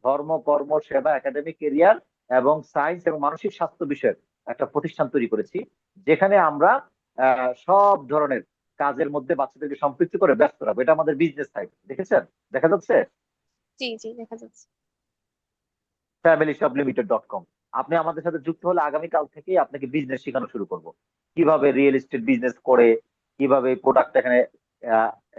ধর্ম কর্ম সেবা একাডেমিক কেরিয়ার এবং সায়েন্স এবং মানসিক স্বাস্থ্য বিষয়ের একটা প্রতিষ্ঠান তৈরি করেছি, যেখানে আমরা সব ধরনের কাজের মধ্যে বাচ্চাদেরকে সম্পৃক্ত করে ব্যস্ত রাখবো। এটা আমাদের বিজনেস সাইড, দেখেছেন? দেখা যাচ্ছে জি জি, দেখা যাচ্ছে। familyshopLimited.com। আপনি আমাদের সাথে যুক্ত হলে আগামীকাল থেকেই আপনাকে বিজনেস শেখানো শুরু করব। কিভাবে রিয়েল এস্টেট বিজনেস করে, কিভাবে প্রোডাক্ট এখানে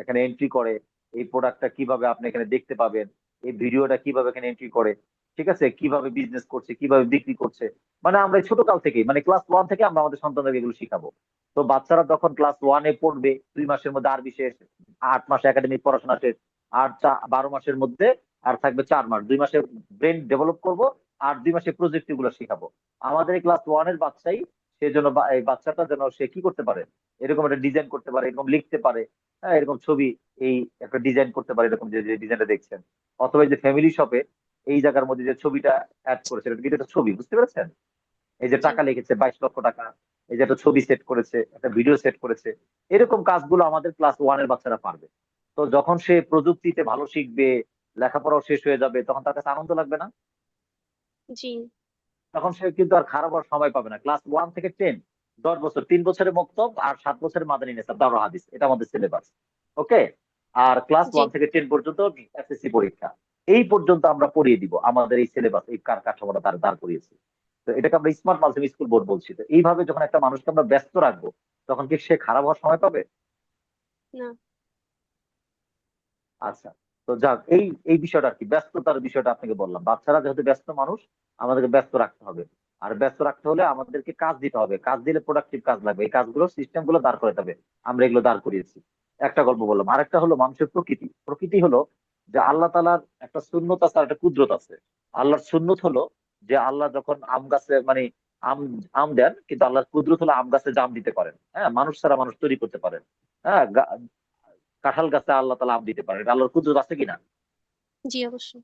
এখানে এন্ট্রি করে, এই প্রোডাক্টটা কিভাবে আপনি এখানে দেখতে পাবেন, এই ভিডিওটা কিভাবে এখানে এন্ট্রি করে, ঠিক আছে, কিভাবে বিজনেস করছে, কিভাবে বিক্রি করছে। আমরা এই ছোট কাল থেকেই, ক্লাস 1 থেকে আমরা আমাদের সন্তানদেরকে এগুলো শিখাবো। তো বাচ্চারা তখন ক্লাস 1-এ পড়বে, 2 মাসের মধ্যে আরবি শেষ, 8 মাস একাডেমিক পড়াশোনা শেষ, আর 12 মাসের মধ্যে আর থাকবে 4 মাস, 2 মাসে ব্রেন ডেভেলপ করব, আর 2 মাসে প্রযুক্তি গুলো শেখাবো। আমাদের এই ক্লাস 1-এর বাচ্চাই, সে যেন এই বাচ্চাটা যেন সে কি করতে পারে, এরকম একটা ডিজাইন করতে পারে, এরকম লিখতে পারে, হ্যাঁ, এরকম ছবি, এই একটা ডিজাইন করতে পারে, এরকম যে যে ডিজাইনটা দেখছেন। অথবা এই যে ফ্যামিলি শপে এই জায়গার মধ্যে যে ছবিটা অ্যাড করেছে, এটা কিন্তু একটা ছবি, বুঝতে পেরেছেন? এই যে জি টাকা লিখেছে 22 লক্ষ টাকা, এই যে একটা ছবি সেট করেছে, একটা ভিডিও সেট করেছে, এরকম কাজগুলো আমাদের ক্লাস 1-এর বাচ্চারা পারবে। তো যখন সে প্রযুক্তিতে ভালো শিখবে, লেখাপড়াও শেষ হয়ে যাবে, তখন তার কাছে আনন্দ লাগবে না? জি তখন সে কিন্তু আর খারাপ হওয়ার সময় পাবে না। ক্লাস 1 থেকে 10, 10 বছর, 3 বছরের মক্তব আর 7 বছরের মাদানী নেসাব দাওরা হাদিস, এটা আমাদের সিলেবাস। ওকে, আর ক্লাস জি। 1 থেকে 10 পর্যন্ত এসএসসি পরীক্ষা। এই পর্যন্ত আমরা পড়িয়ে দিব আমাদের এই সিলেবাস, এই কাঠামোটা তার দাঁড় করিয়েছি। তো এটাকে আমরা স্মার্ট মাল্টি স্কুল বোর্ড বলছি। তো এইভাবে যখন একটা মানুষকে আমরা ব্যস্ত রাখবো, তখন কি সে খারাপ হওয়ার সময় পাবে? না। আচ্ছা, তো যাক, এই এই বিষয়টা আর কি, ব্যস্ততার বিষয়টা আপনাকে বললাম। বাচ্চারা যেহেতু ব্যস্ত মানুষ, আমাদেরকে ব্যস্ত রাখতে হবে। আর ব্যস্ত রাখতে হলে আমাদেরকে কাজ দিতে হবে, কাজ দিলে প্রোডাক্টিভ কাজ লাগবে, এই কাজগুলো সিস্টেম গুলো দাঁড় করাতে হবে। আমরা এগুলো দাঁড় করিয়েছি। একটা গল্প বললাম। আরেকটা হলো মানুষের প্রকৃতি। প্রকৃতি হলো যে আল্লাহ তাআলার একটা সুন্নত আছে আর একটা কুদরত আছে। আল্লাহর সুন্নত হলো যে আল্লাহ যখন আম গাছে মানে আম আম দেন, কিন্তু আল্লাহর কুদরত হলো আম গাছে জাম দিতে পারেন। হ্যাঁ, মানুষ ছাড়া মানুষ তৈরি করতে পারেন। হ্যাঁ, কাঁঠাল গাছে আল্লাহ তাআলা আম দিতে পারেন। এটা আল্লাহর কুদরত আছে কিনা? জি, অবশ্যই।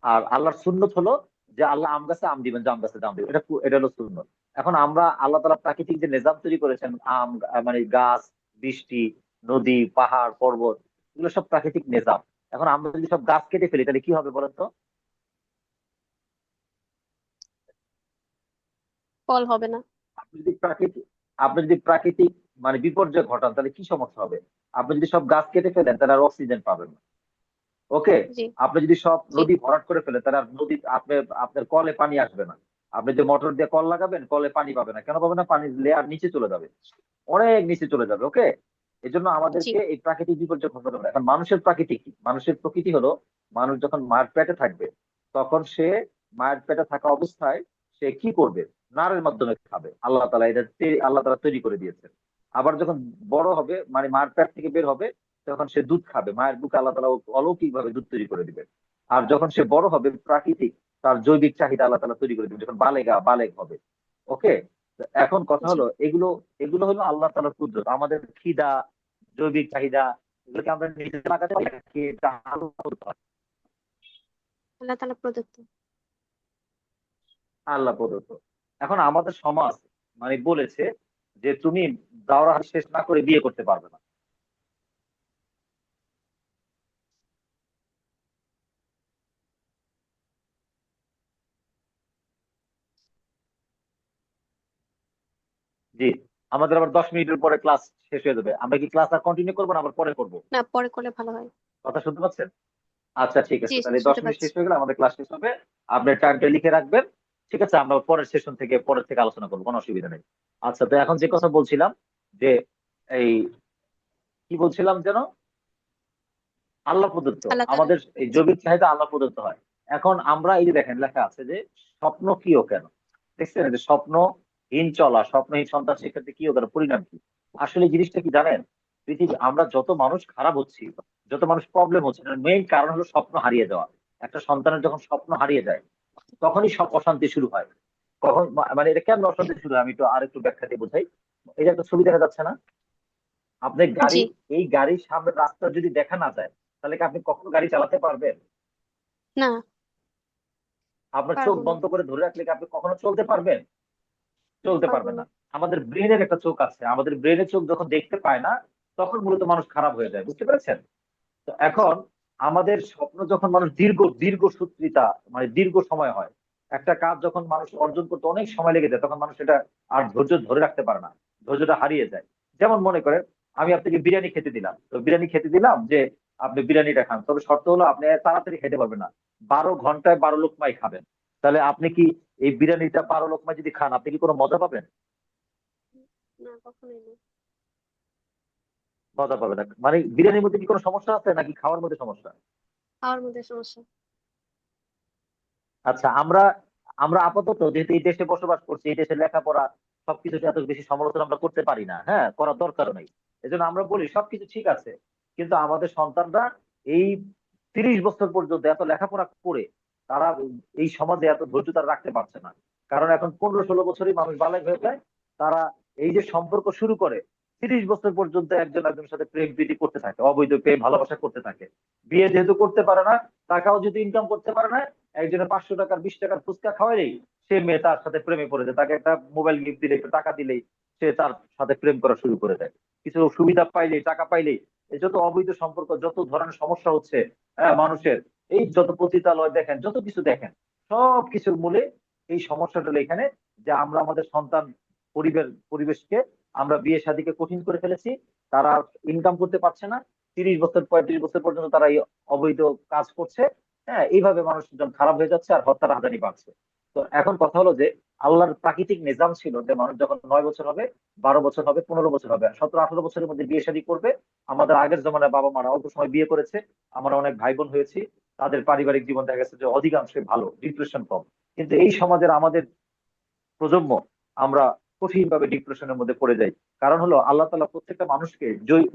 আর আল্লাহর সুন্নত হলো যে আল্লাহ আম গাছে আম দিবেন, জাম গাছে জাম দিবেন। এটা হলো সুন্নত। এখন আমরা আল্লাহ তাআলা প্রাকৃতিক যে নিজাম তৈরি করেছেন, মানে গাছ, বৃষ্টি, নদী, পাহাড়, পর্বত, এগুলো সব প্রাকৃতিক নিজাম। এখন আমরা যদি সব গাছ কেটে ফেলি তাহলে কি হবে বলেন তো? ফল হবে না। আপনি যদি প্রাকৃতিক আপনি যদি প্রাকৃতিক মানে বিপর্যয় ঘটান তাহলে কি সমস্যা হবে? আপনি যদি সব গাছ কেটে ফেলেন তাহলে আর অক্সিজেন পাবেন না। ওকে। জি। আপনি যদি সব জি। নদী ভরাট করে ফেলেন তাহলে আর নদী আপনার কলে পানি আসবে না। আপনি যে মোটর দিয়ে কল লাগাবেন, কলে পানি পাবে না। কেন পাবে না? পানির লেয়ার নিচে চলে যাবে, অনেক নিচে চলে যাবে। ওকে। এই জন্য জি। আমাদেরকে এই প্রাকৃতিক বিপর্যয় ঘটাতে হবে। এখন মানুষের প্রাকৃতি কি? মানুষের প্রকৃতি হলো মানুষ যখন মায়ের পেটে থাকবে তখন সে মায়ের পেটে থাকা অবস্থায় সে কি করবে? নারের মাধ্যমে খাবে। আল্লাহ তাআলা তৈরি করে দিয়েছেন। আবার যখন বড় হবে মানে মায়ের পেট থেকে বের হবে তখন সে দুধ খাবে। মায়ের বুকে আল্লাহ তাআলা অলৌকিক ভাবে দুধ তৈরি করে দিবে। আর যখন সে বড় হবে প্রাকৃতিক তার জৈবিক চাহিদা আল্লাহ তাআলা তৈরি করে দিবে যখন বালেগ হবে। ওকে। এখন কথা জি। হলো এগুলো এগুলো হলো আল্লাহ তাআলার কুদরত। আমাদের খিদা, জৈবিক চাহিদা, এগুলোকে আমরা নিজে লাগাতে পারি নাকি এটা আল্লাহ প্রদত্ত? আল্লাহ তাআলা প্রদত্ত। আল্লাহ প্রদত্ত। এখন আমাদের সমাজ মানে বলেছে যে তুমি দাওরা শেষ না করে বিয়ে করতে পারবে না। জি। আমাদের আবার 10 মিনিটের পরে ক্লাস শেষ হয়ে যাবে। আমরা কি ক্লাস আর কন্টিনিউ করবো না আবার পরে করবো? না, পরে করলে ভালো হয়। কথা শুনতে পাচ্ছেন? আচ্ছা ঠিক জি, আছে, তাহলে দশ শুনতে মিনিট পাচ্ছি। শেষ হয়ে গেলে আমাদের ক্লাস শেষ হবে। আপনি টাইমটা লিখে রাখবেন। ঠিক আছে, আমরা পরের থেকে আলোচনা করবো, কোনো অসুবিধা নেই। আচ্ছা, তো এখন যে জি, জি। কথা বলছিলাম যে এই কি বলছিলাম যেন, আল্লাহ প্রদত্ত। আল্লাহ তাআলা। আমাদের এই জি। জৈবিক চাহিদা আল্লাহ প্রদত্ত হয়। এখন আমরা এই যে দেখেন লেখা আছে যে স্বপ্ন কিও কেন, দেখছেন যে স্বপ্নহীন চলা, স্বপ্নহীন সন্তান শিক্ষার্থী কিও কেন, পরিণাম কি? আসলে এই জিনিসটা কি জানেন? পৃথিবী আমরা যত মানুষ খারাপ হচ্ছি, যত মানুষ প্রবলেম হচ্ছে, মেইন কারণ হলো স্বপ্ন হারিয়ে যাওয়া। একটা সন্তানের যখন স্বপ্ন হারিয়ে যায় তখনই সব অশান্তি শুরু হয়। কখন মানে এটা কেমন অশান্তি শুরু হয় আমি একটু আরেকটু ব্যাখ্যা দিয়ে বোঝাই। এই যে একটা ছবি দেখা যাচ্ছে না, আপনার জি। গাড়ি, এই গাড়ির সামনে রাস্তা যদি দেখা না যায় তাহলে কি আপনি কখনো গাড়ি চালাতে পারবেন? না, আপনার চোখ পারবো না। বন্ধ করে ধরে রাখলে কি আপনি কখনো চলতে পারবেন? চলতে পারবো পারবেন না। না। আমাদের ব্রেনের একটা চোখ আছে, আমাদের ব্রেনের চোখ যখন দেখতে পায় না তখন মূলত মানুষ খারাপ হয়ে যায়, বুঝতে পেরেছেন? তো জি। এখন আমাদের স্বপ্ন যখন মানুষ দীর্ঘ দীর্ঘ সূত্রিতা মানে দীর্ঘ সময় হয়, একটা কাজ যখন মানুষ অর্জন করতে অনেক সময় লেগে যায় তখন মানুষ এটা আর ধৈর্য ধরে রাখতে পারে না, ধৈর্যটা হারিয়ে যায়। যেমন মনে করেন আমি আপনাকে বিরিয়ানি খেতে দিলাম, তো বিরিয়ানি খেতে দিলাম যে আপনি বিরিয়ানিটা খান, তবে শর্ত হলো আপনি তাড়াতাড়ি খেতে পারবেন না, 12 ঘন্টায় 12 লোকমাই খাবেন। তাহলে আপনি কি এই বিরিয়ানিটা 12 লোকমায় যদি খান আপনি কি কোনো মজা পাবেন? না, কখনোই না। মজা পাবেন না। মানে বিরিয়ানির মধ্যে কি কোনো সমস্যা আছে নাকি খাওয়ার মধ্যে সমস্যা? খাওয়ার মধ্যে সমস্যা। আচ্ছা, আমরা আমরা আপাতত যেহেতু এই দেশে বসবাস করছি, এই দেশে লেখাপড়া সবকিছুতে এত বেশি সমালোচনা আমরা করতে পারি না, হ্যাঁ, করার দরকার নেই। এজন্য আমরা বলি সবকিছু ঠিক আছে, কিন্তু আমাদের সন্তানরা এই 30 বছর পর্যন্ত এত লেখাপড়া করে তারা এই সমাজে এত ধৈর্য তারা রাখতে পারছে না। কারণ এখন 15-16 বছরই মানুষ বালেগ হয়ে যায়। তারা এই যে সম্পর্ক শুরু করে 30 বছর পর্যন্ত একজন একজনের সাথে প্রেম প্রীতি করতে থাকে, অবৈধ প্রেম ভালোবাসা করতে থাকে। বিয়ে যেহেতু করতে পারে না, টাকাও যদি ইনকাম করতে পারে না, একজনের 500 টাকার 20 টাকার ফুচকা খাওয়াইলেই সে মেয়ে তার সাথে প্রেমে পড়ে যায়। তাকে একটা মোবাইল গিফট দিলে, একটু টাকা দিলেই সে তার সাথে প্রেম করা শুরু করে দেয়। কিছু সুবিধা পাইলেই, টাকা পাইলেই, এই যত অবৈধ সম্পর্ক, যত ধরনের সমস্যা হচ্ছে মানুষের, এই যত পতিতালয় দেখেন, যত কিছু দেখেন, সব কিছুর মূলে এই সমস্যাটা হলো এখানে যে আমরা আমাদের সন্তান পরিবেশকে আমরা বিয়ে শাদীকে কঠিন করে ফেলেছি। তারা ইনকাম করতে পারছে না, 30 বছর 35 বছর পর্যন্ত তারা এই অবৈধ কাজ করছে। হ্যাঁ, এইভাবে মানুষজন খারাপ হয়ে যাচ্ছে আর হত্যা রাহাজানি বাড়ছে। তো এখন কথা হলো যে আল্লাহর প্রাকৃতিক নিজাম ছিল যে মানুষ যখন 9 বছর হবে, 12 বছর হবে, 15 বছর হবে, 17-18 বছরের মধ্যে বিয়ে শাদী করবে। আমাদের আগের জমানায় বাবা মারা অল্প সময় বিয়ে করেছে। আমরা অনেক ভাই বোন হয়েছি, তাদের পারিবারিক জীবন দেখা গেছে যে অধিকাংশই ভালো, ডিপ্রেশন কম। কিন্তু এই সমাজের আমাদের প্রজন্ম, আমরা কঠিন ভাবে ডিপ্রেশনের মধ্যে পড়ে যাই। কারণ হলো আল্লাহ তাআলা প্রত্যেকটা মানুষকে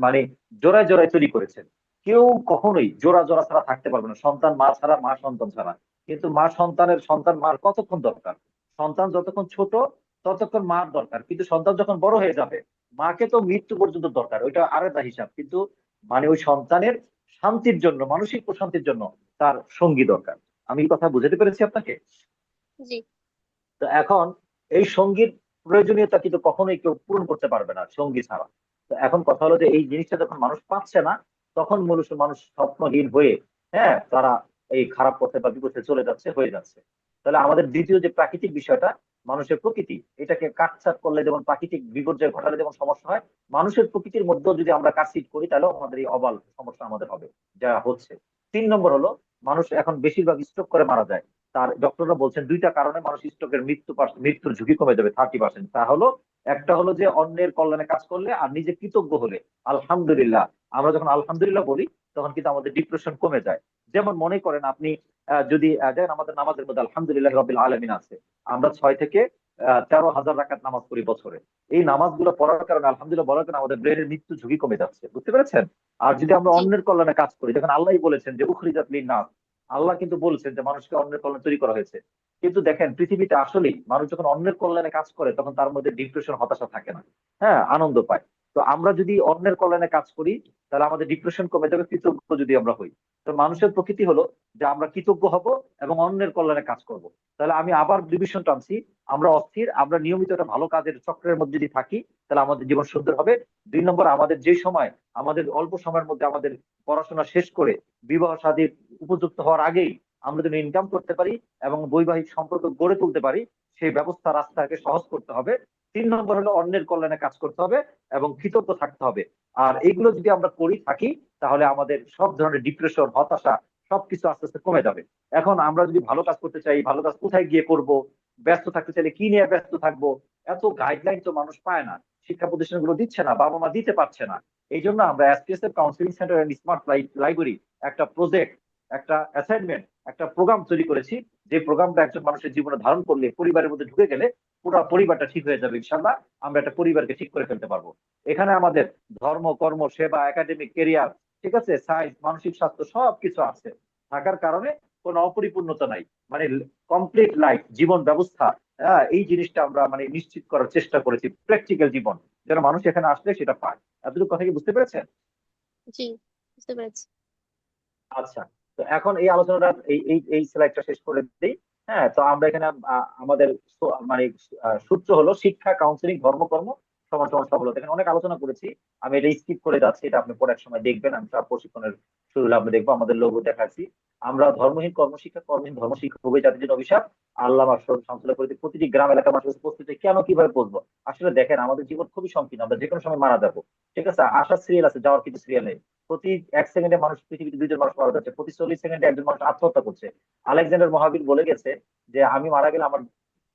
মানে জোড়ায় জোড়ায় তৈরি করেছেন। কেউ কখনোই জোড়া জোড়া ছাড়া থাকতে পারবে না, সন্তান মা ছাড়া, মা সন্তান ছাড়া। কিন্তু মা সন্তানের, সন্তান মার কতক্ষণ দরকার? সন্তান যতক্ষণ ছোট ততক্ষণ মার দরকার, কিন্তু সন্তান যখন বড় হয়ে যাবে মাকে তো মৃত্যু পর্যন্ত দরকার, ওইটা আলাদা হিসাব। কিন্তু মানে ওই সন্তানের শান্তির জন্য, মানসিক প্রশান্তির জন্য তার সঙ্গী দরকার। আমি এই কথা বুঝাতে পেরেছি আপনাকে? জি। তো এখন এই সঙ্গীর প্রয়োজনীয়তা কিন্তু কখনোই কেউ পূরণ করতে পারবে না সঙ্গী ছাড়া। তো এখন কথা হলো যে এই জিনিসটা যখন মানুষ পাচ্ছে না, তখন মূলত মানুষ স্বপ্নহীন হয়ে, হ্যাঁ, তারা এই খারাপ পথে বা বিপথে চলে যাচ্ছে, হয়ে যাচ্ছে। তাহলে আমাদের দ্বিতীয় যে প্রাকৃতিক বিষয়টা, মানুষের প্রকৃতি, এটাকে কাটছাট করলে যেমন প্রাকৃতিক বিপর্যয় ঘটালে যেমন সমস্যা হয়, মানুষের প্রকৃতির মধ্যেও যদি আমরা কাটছিট করি তাহলেও আমাদের এই অবাল সমস্যা আমাদের হবে, যা হচ্ছে। 3 নম্বর হলো, মানুষ এখন বেশিরভাগ স্ট্রোক করে মারা যায়। তার ডক্টররা বলছেন দুইটা কারণে মানুষ স্ট্রোকের মৃত্যুর ঝুঁকি কমে যাবে 30%। তা হলো, একটা হলো যে অন্যের কল্যাণে কাজ করলে আর নিজে কৃতজ্ঞ হলে, আলহামদুলিল্লাহ। আমরা যখন আলহামদুলিল্লাহ বলি তখন কিন্তু আমাদের ডিপ্রেশন কমে যায়। যেমন মনে করেন আপনি যদি দেখেন আমাদের নামাজের মধ্যে আলহামদুলিল্লাহ রাব্বিল আলামিন আছে। আমরা 6 থেকে 13 হাজার রাকাত নামাজ পড়ি বছরে। এই নামাজগুলো পড়ার কারণে, আলহামদুলিল্লাহ বলার কারণে আমাদের ব্রেনের মৃত্যু ঝুঁকি কমে যাচ্ছে, বুঝতে পেরেছেন? আর যদি আমরা জি। অন্যের কল্যাণে কাজ করি, দেখেন আল্লাহই বলেছেন যে উখরিজাত লিন-নাস, আল্লাহ কিন্তু বলছেন যে মানুষকে অন্যের কল্যাণে তৈরি করা হয়েছে। কিন্তু দেখেন পৃথিবীতে আসলেই মানুষ যখন অন্যের কল্যাণে কাজ করে তখন তার মধ্যে ডিপ্রেশন, হতাশা থাকে না, হ্যাঁ, আনন্দ পায়। তো আমরা যদি অন্যের কল্যাণে কাজ করি তাহলে আমাদের ডিপ্রেশন কমে যাবে, কৃতজ্ঞ যদি আমরা হই। তো মানুষের প্রকৃতি হলো যে আমরা কৃতজ্ঞ হব এবং অন্যের কল্যাণে কাজ করব। তাহলে আমি আবার ডিভিশন টানছি, আমরা অস্থির, আমরা নিয়মিত একটা ভালো কাজের চক্রের মধ্যে যদি থাকি তাহলে আমাদের জীবন সুন্দর হবে। 2 নম্বর, আমাদের যে সময়, আমাদের অল্প সময়ের মধ্যে আমাদের পড়াশোনা শেষ করে বিবাহ শাদীর উপযুক্ত হওয়ার আগেই আমরা যদি ইনকাম করতে পারি এবং বৈবাহিক সম্পর্ক গড়ে তুলতে পারি, সেই ব্যবস্থা রাস্তাকে সহজ করতে হবে। 3 নম্বর হলো অন্যের কল্যাণে কাজ করতে হবে এবং কৃতজ্ঞ থাকতে হবে। আর এইগুলো যদি আমরা করি থাকি তাহলে আমাদের সব ধরনের ডিপ্রেশন, হতাশা সবকিছু আস্তে আস্তে কমে যাবে। এখন আমরা যদি ভালো কাজ করতে চাই, ভালো কাজ কোথায় গিয়ে করব, ব্যস্ত থাকতে চাইলে কি নিয়ে ব্যস্ত থাকবো, এত গাইডলাইন তো মানুষ পায় না, শিক্ষা প্রতিষ্ঠানগুলো দিচ্ছে না, বাবা মা দিতে পারছে না। এই জন্য আমরা SPSF counselling centre and smart library একটা প্রজেক্ট, একটা অ্যাসাইনমেন্ট, একটা প্রোগ্রাম তৈরি করেছি। যে প্রোগ্রামটা একজন মানুষের জীবনে ধারণ করলে, পরিবারের মধ্যে ঢুকে গেলে পুরো পরিবারটা ঠিক হয়ে যাবে ইনশাল্লাহ। আমরা একটা পরিবারকে ঠিক করে ফেলতে পারবো। এখানে আমাদের ধর্ম, কর্ম, সেবা, একাডেমিক কেরিয়ার, ঠিক আছে, সায়েন্স, মানসিক স্বাস্থ্য সবকিছু আছে। থাকার কারণে কোনো অপরিপূর্ণতা নাই, মানে কমপ্লিট লাইফ, জীবন ব্যবস্থা, এই জিনিসটা আমরা মানে নিশ্চিত করার চেষ্টা করেছি, প্র্যাকটিক্যাল জীবন যেন মানুষ এখানে আসলে সেটা পায়। এতটুকু কথা কি বুঝতে পেরেছেন? জি, বুঝতে পেরেছি। আচ্ছা, তো এখন এই আলোচনাটা এই এই এই স্লাইডটা শেষ করে দিই। হ্যাঁ, তো আমরা এখানে আমাদের মানে সূত্র হলো শিক্ষা, কাউন্সিলিং, ধর্মকর্ম সমান সমান সফলতা। এখানে অনেক আলোচনা করেছি, আমি এটা স্কিপ করে যাচ্ছি, এটা আপনি পরে এক সময় দেখবেন। আমি সব প্রশিক্ষণের শুরু হলে আমরা দেখবো, আমাদের লোগো দেখাচ্ছি। আমরা ধর্মহীন কর্মশিক্ষা, কর্মহীন ধর্মশিক্ষা হবে জাতির জন্য অভিশাপ। আল্লাহ শামসুল্লাহ করে প্রতিটি গ্রাম এলাকার মানুষের উপস্থিতি কেন কিভাবে বলবো? আসলে দেখেন আমাদের জীবন খুবই সংকীর্ণ, আমরা যে কোনো সময় মারা যাবো। ঠিক আছে, আসার সিরিয়াল আছে, যাওয়ার কিছু সিরিয়াল নেই। প্রতি 1 সেকেন্ডে মানুষ, পৃথিবীতে 2 জন মানুষ মারা যাচ্ছে, প্রতি 40 সেকেন্ডে একজন মানুষ আত্মহত্যা করছে। আলেকজান্ডার মহাবীর বলে গেছে যে আমি মারা গেলে আমার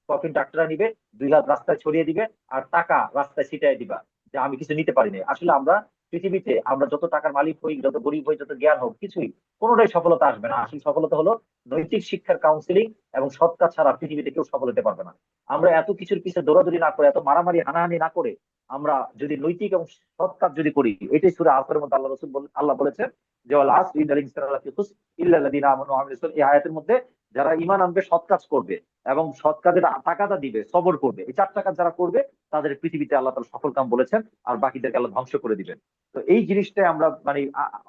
কফিন ডাক্তাররা নিবে, 2 হাত রাস্তায় ছড়িয়ে দিবে আর টাকা রাস্তায় ছিটাই দিবা, যে আমি কিছু নিতে পারিনি। আসলে আমরা পৃথিবীতে আমরা যত টাকার মালিক হই, যত গরিব হই, যত জ্ঞান হোক, কিছুই কোনোটাই সফলতা আসবে না। আসল সফলতা হলো নৈতিক শিক্ষার কাউন্সিলিং এবং সৎ কাজ ছাড়া পৃথিবীতে কেউ সফল হতে পারবে না। আমরা এত কিছুর পিছনে দৌড়াদৌড়ি না করে, এত মারামারি হানাহানি না করে, আমরা যদি নৈতিক এবং সৎ কাজ যদি করি, এটাই সূরা আসরের মধ্যে আল্লাহ রাসূল আল্লাহ বলেছেন যে ওয়াল আসরি ইন্নাল ইনসানা লাফি খুসর ইল্লা আল্লাযিনা আমানু ওয়া আমিলুস সালিহাত। এই আয়াতের মধ্যে যারা ঈমান আনবে, সৎ কাজ করবে এবং সৎ কাজের টাকাটা দিবে, সবর করবে, এই 4টা কাজ যারা করবে তাদের পৃথিবীতে আল্লাহ তাআলা সফল কাম বলেছেন, আর বাকিদেরকে আল্লাহ ধ্বংস করে দিবেন। তো এই জিনিসটাই আমরা মানে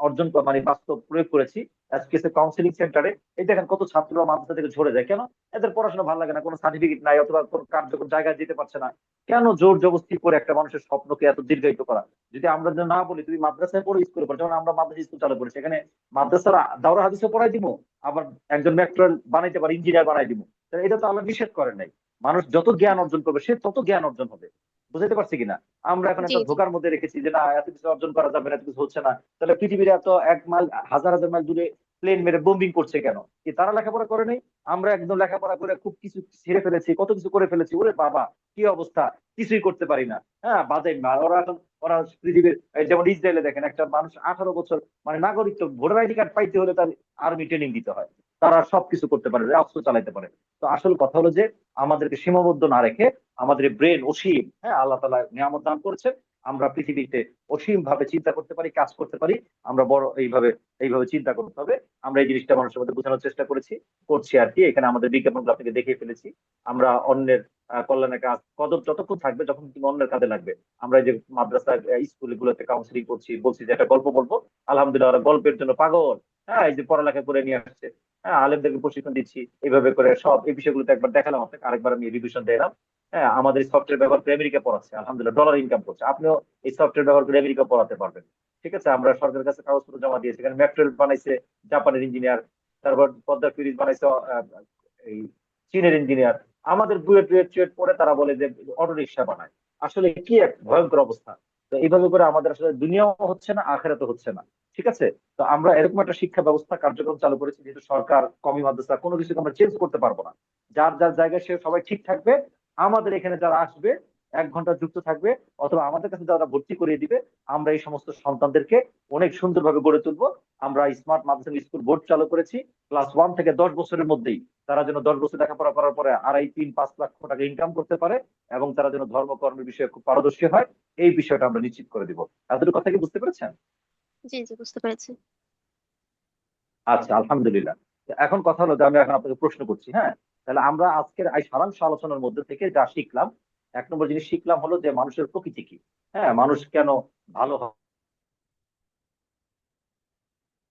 অর্জন মানে বাস্তব প্রয়োগ করেছি এসকেএস কাউন্সিলিং সেন্টারে। এই দেখেন কত ছাত্ররা মাদ্রাসা থেকে ঝরে যায় কেন? এদের পড়াশোনা ভালো লাগে না, কোনো সার্টিফিকেট নাই, অথবা কোনো কার্যকর জায়গায় যেতে পারছে না। কেন জোর জবরদস্তি করে একটা মানুষের স্বপ্নকে এত দীর্ঘায়িত করা? যদি আমরা যদি না বলি তুমি মাদ্রাসায় পড়ো, স্কুলে পড়ো, যেমন আমরা মাদ্রাসা স্কুল চালু করি, সেখানে মাদ্রাসার দাওরা হাদিসও পড়াই দিব, আবার একজন মেট্রো বানাইতে পারে, ইঞ্জিনিয়ার বানাই দিব। তাহলে এটা তো আল্লাহ নিষেধ করেন নাই। মানুষ যত জ্ঞান অর্জন করবে সে তত জ্ঞান অর্জন হবে। বুঝতে পারছি কিনা? আমরা এখন জি। একটা জি। ধোকার মধ্যে রেখেছি যে না, এত কিছু অর্জন করা যাবে না, এত কিছু হচ্ছে না। তাহলে পৃথিবীর এত 1 মাইল, হাজার হাজার মাইল দূরে প্লেন মেরে বোম্বিং করছে কেন? কি তারা লেখাপড়া করে নাই? আমরা একদম লেখাপড়া করে খুব কিছু ছেড়ে ফেলেছি, কত কিছু করে ফেলেছি, ওরে বাবা কি অবস্থা, কিছুই করতে পারি না। হ্যাঁ, বাজে ওরা এখন ওরা পৃথিবীর যেমন ইসরায়েলে দেখেন একটা মানুষ 18 বছর মানে নাগরিকত্ব ভোটার আইডি কার্ড পাইতে হলে তার আর্মি ট্রেনিং দিতে হয়। তারা সবকিছু করতে পারে, অস্ত্র চালাতে পারে। তো আসল কথা হলো যে আমাদেরকে সীমাবদ্ধ না রেখে আমাদের ব্রেন অসীম, হ্যাঁ আল্লাহ তাআলা নিয়ামত দান করেছেন, আমরা পৃথিবীতে অসীম ভাবে চিন্তা করতে পারি, কাজ করতে পারি। আমরা বড় এইভাবে চিন্তা করতে হবে। আমরা এই জিনিসটা মানুষের মধ্যে বোঝানোর চেষ্টা করছি আর কি। এখানে আমাদের বিজ্ঞাপনগুলো আপনাকে দেখিয়ে ফেলেছি। আমরা অন্যের কল্যাণে কাজ কদর যতক্ষণ থাকবে যখন কিন্তু অন্যের কাজে লাগবে। আমরা এই যে মাদ্রাসা স্কুল গুলোতে কাউন্সিলিং করছি, বলছি যে একটা গল্প বলবো, আলহামদুলিল্লাহ ওরা গল্পের জন্য পাগল। হ্যাঁ, এই যে পড়ালেখা করে নিয়ে আসছে, হ্যাঁ আলেমদেরকে প্রশিক্ষণ দিচ্ছি, এইভাবে করে সব এই বিষয়গুলোতে একবার দেখালাম আপনাকে, আরেকবার আমি রিভিশন দিলাম। হ্যাঁ, আমাদের সফটওয়্যার ব্যবহার করে আমেরিকা পড়াচ্ছে, আলহামদুলিল্লাহ ডলার ইনকাম করছে। আপনিও এই সফটওয়্যার ব্যবহার করে আমেরিকা পড়াতে পারবেন। ঠিক আছে, আমরা সরকারের কাছে কাগজপত্র জমা দিয়েছি, এখানে মেট্রো রেল বানাইছে জাপানের ইঞ্জিনিয়ার, তারপর পদ্মা ব্রিজ বানাইছে এই চীনের ইঞ্জিনিয়ার। আমাদের বুয়েট টুয়েট চুয়েট পড়ে তারা বলে যে অটো রিক্সা বানায়। আসলে কি এক ভয়ঙ্কর অবস্থা। তো এইভাবে করে আমাদের আসলে দুনিয়াও হচ্ছে না, আখেরাতও হচ্ছে না। ঠিক আছে, তো আমরা এরকম একটা শিক্ষা ব্যবস্থা কার্যক্রম চালু করেছি, যেহেতু সরকার কমি মাদ্রাসা কোনো কিছু আমরা চেঞ্জ করতে পারবো না। যার যার জায়গায় সে সবাই ঠিক থাকবে। আমাদের এখানে যারা আসবে 1 ঘন্টা যুক্ত থাকবে, অথবা আমাদের কাছে যারা ভর্তি করিয়ে দিবে, আমরা এই সমস্ত সন্তানদেরকে অনেক সুন্দরভাবে গড়ে তুলবো। আমরা স্মার্ট মাদ্রাসা স্কুল বোর্ড চালু করেছি, ক্লাস 1 থেকে 10 বছরের মধ্যেই তারা যেন 10 বছর লেখাপড়া করার পরে 2.5, 3, 5 লাখ টাকা ইনকাম করতে পারে, এবং তারা যেন ধর্মকর্মের বিষয়ে খুব পারদর্শী হয়, এই বিষয়টা আমরা নিশ্চিত করে দিব। এতটুকু কথা কি বুঝতে পেরেছেন? জি জি, বুঝতে পেরেছি। আচ্ছা, আলহামদুলিল্লাহ। তো এখন কথা হলো যে আমি এখন আপনাকে প্রশ্ন করছি, হ্যাঁ। তাহলে আমরা আজকের এই সারাংশ আলোচনার মধ্যে থেকে যা শিখলাম, 1 নম্বর জিনিস শিখলাম হলো যে মানুষের প্রকৃতি কি, হ্যাঁ মানুষ কেন ভালো হয়।